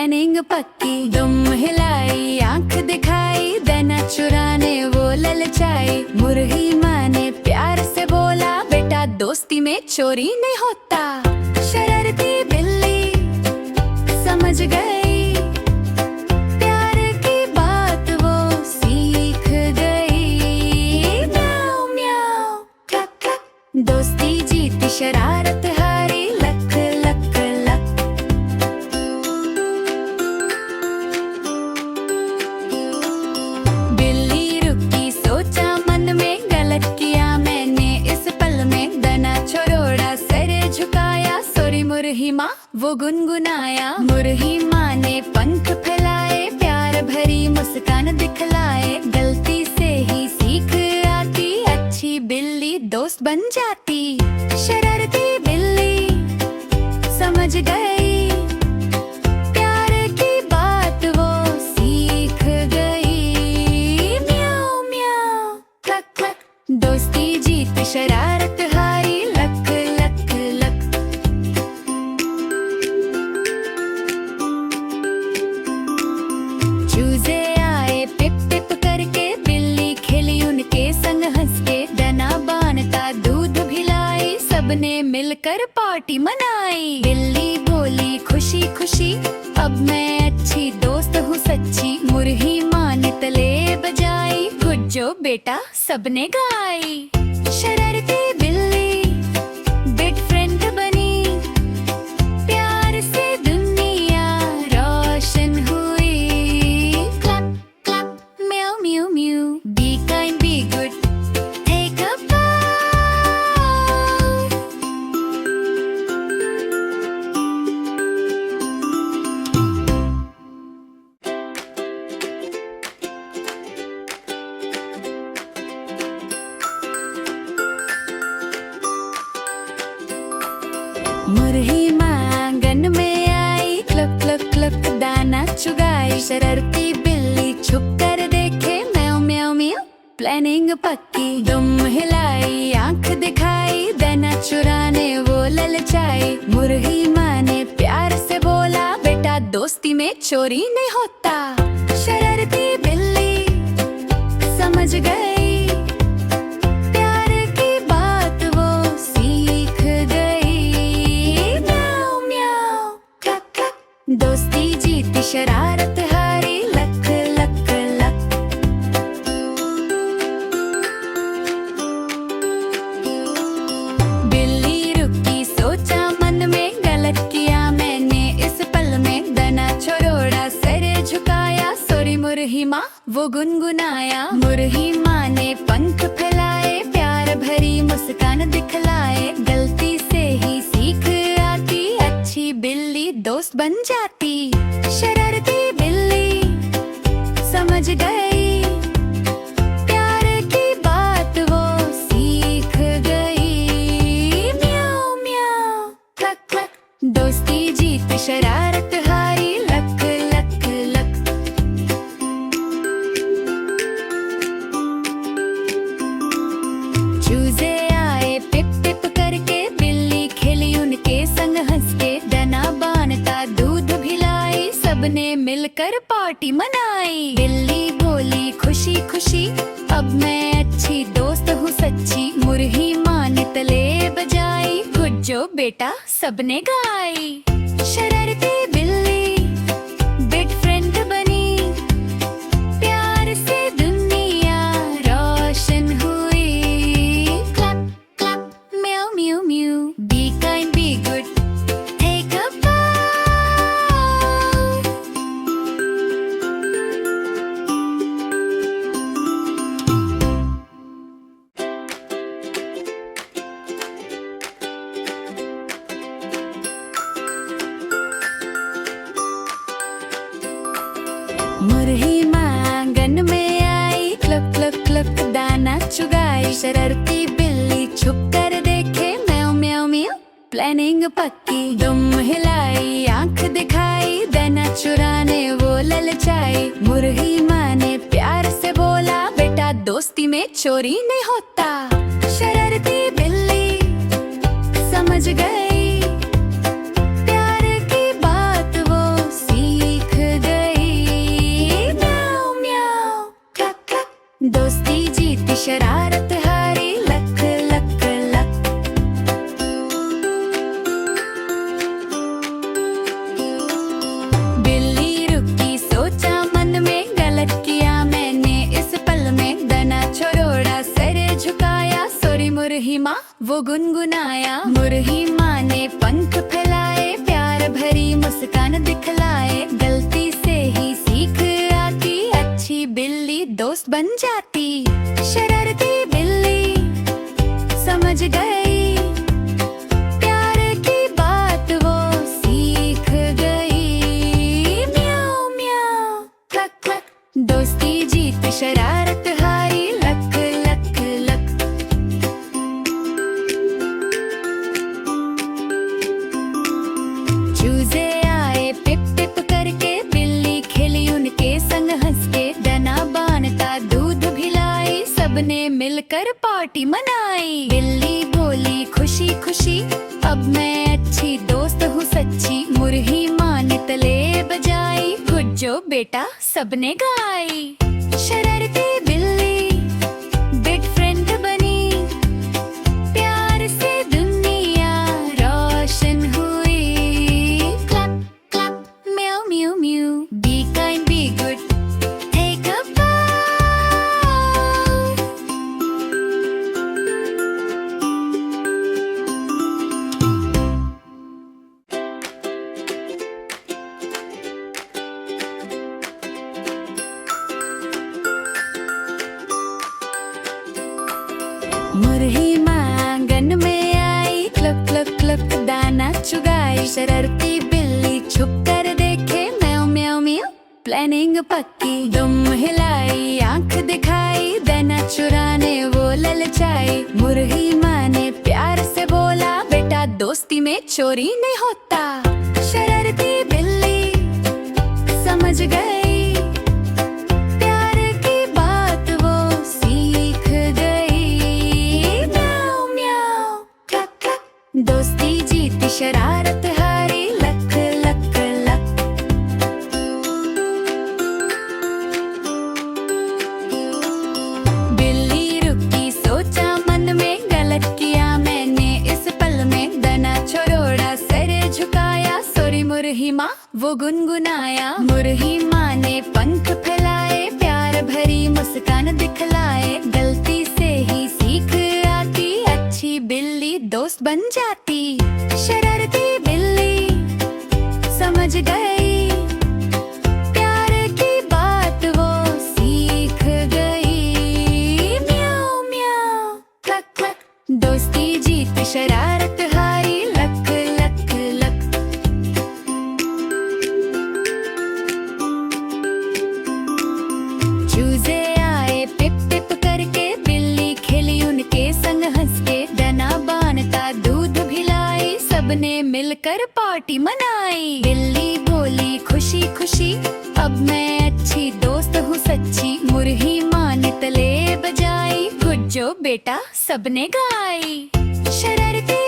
Planning पक्की। दुम हिलाई, आंख दिखाई, दाना चुराने वो ललचाई। मुर्गी माँ ने प्यार से बोला, बेटा दोस्ती में चोरी नहीं होता। शरारती बिल्ली समझ गई, प्यार की बात वो सीख गई। म्याऊ म्याऊ क्लक क्लक, दोस्ती जीती शरारत हारी। लक लक लक, बिल्ली रुकी सोचा मन में, गलत किया मैंने इस पल में। दाना छोड़ा सर झुकाया, सॉरी मुर्गी माँ वो गुनगुनाया। मुर्गी माँ ने पंख फैलाए, प्यार भरी मुस्कान दिखलाए। गलती से ही सीख आती, अच्छी बिल्ली दोस्त बन जाती। शरारती बिल्ली समझ गई, प्यार की बात वो सीख गई। म्याऊ म्याऊ क्लक क्लक, दोस्ती जीत शरारत हारी। लक लक लक, चूजे आए पिप पिप करके, बिल्ली खेली उनके संग हंस के। दाना बांधता दूध भिलाई, सबने मिलकर पार्टी मनाई। बिल्ली बोली खुशी खुशी, अब मैं अच्छी दोस्त हूँ सच्ची। मुर्गी माँ ने तले बजाई, गुड जो बेटा सबने गाई। शरारती बिल्ली बिग फ्रेंड बनी, प्यार से दुनिया रोशन हुई। क्लप क्लप, म्याऊ म्याऊ म्याऊ, be kind be good, take a bow। मुर्गी माँ आंगन में आई, क्लक क्लक क्लक दाना चुगाई। शरारती बिल्ली छुप कर देखे, म्याऊ म्याऊ म्याऊ प्लानिंग पक्की। दुम हिलाई, आंख दिखाई, दाना चुराने वो ललचाई। मुर्गी माँ ने प्यार से बोला, बेटा दोस्ती में चोरी नहीं होता। शरारती बिल्ली समझ गई, प्यार की बात वो सीख गई। म्याऊ म्याऊ क्लक क्लक, दोस्ती जीती शरारत हारी। लक लक लक, बिल्ली रुकी सोचा मन में, गलत किया मैंने इस पल में। दाना छोड़ा सर झुकाया, सॉरी मुर्गी माँ वो गुनगुनाया। मुर्गी माँ ने पंख फैलाए, प्यार भरी मुस्कान दिखलाए। गलती से ही सीख आती, अच्छी बिल्ली दोस्त बन जाती। शरारती बिल्ली समझ गई, प्यार की बात वो सीख गई। म्याऊ म्याऊ क्लक क्लक, दोस्ती जीत शरारत हारी। लक लक लक, चूजे आए पिप पिप करके, बिल्ली खेली उनके संग हंस के। दाना बांधता दूध भिलाई, सबने मिलकर पार्टी मनाई। बिल्ली बोली खुशी खुशी, अब मैं अच्छी दोस्त हूँ सच्ची। मुर्गी माँ ने तले बजाई, गुड जो बेटा सबने गाई। शरारती बिल्ली बिग फ्रेंड बनी, प्यार से दुनिया रोशन हुई। क्लप क्लप, म्याऊ म्याऊ म्याऊ, be kind be good, take a bow। मुर्गी माँ आंगन में आई, क्लक क्लक क्लक दाना चुगाई। शरारती बिल्ली छुप कर देखे, म्याऊ म्याऊ म्याऊ प्लानिंग पक्की। दुम हिलाई, आंख दिखाई, दाना चुराने वो ललचाई। मुर्गी माँ ने प्यार से बोला, बेटा दोस्ती में चोरी नहीं होता। शरारती बिल्ली समझ गई, प्यार की बात वो सीख वो गुनगुनाया। मुरही माँ ने पंख फैलाए, प्यार भरी मुस्कान दिखलाए। गलती से ही सीख आती, अच्छी बिल्ली दोस्त बन जाती। शरारती बिल्ली समझ गई, प्यार की बात वो सीख गई। म्याऊ म्याऊ क्लक क्लक, दोस्ती जीत शरारत हारी। लक लक लक, चूजे आए पिप पिप करके, बिल्ली खेली उनके संग हंस के। दाना बांधता दूध भिलाई, सबने मिलकर पार्टी मनाई। बिल्ली बोली खुशी खुशी, अब मैं अच्छी दोस्त हूँ सच्ची। मुरही माँ ने तले बजाई, गुज्जो बेटा सबने गाई। शरारती बिल्ली बिग फ्रेंड बनी, प्यार से दुनिया रोशन हुई। क्लैप क्लैप म्याऊ म्याऊ म्याऊ, be kind be good, take a bow. मुरही माँ आंगन में आई, क्लक क्लक क्लक दाना चुगाई। शरारती बिल्ली छुप कर देखे, म्याऊ म्याऊ म्याऊ प्लानिंग पक्की। दुम हिलाई आंख दिखाई, दाना चुराने वो ललचाई। मुरही माँ ने प्यार से बोला, बेटा दोस्ती में चोरी नहीं होता। शरारती बिल्ली समझ गई, दोस्ती जीती शरारत हारी। लक लक लक, बिल्ली रुकी सोचा मन में, गलत किया मैंने इस पल में। दाना छोड़ा सर झुकाया, सॉरी मुरही माँ वो गुनगुनाया। मुरही माँ ने पंख फैलाए, प्यार भरी मुस्कान दिखलाए। गलती से ही सीख आती, अच्छी बिल्ली दोस्त बन जाती। शरारती बिल्ली समझ गई, प्यार की बात वो सीख गई। म्याऊ म्याऊ क्लक क्लक, दोस्ती जीत शरारत हारी। लक लक लक, चूजे आए पिप पिप करके, बिल्ली खेली उनके संग हंस के। दाना बांधता दूध भिलाई, सबने मिलकर पार्टी मनाई। बिल्ली बोली खुशी खुशी, अब मैं अच्छी दोस्त हूँ सच्ची। मुरही माँ ने तले बजाई, गुज्जो बेटा सबने गाई। शरारती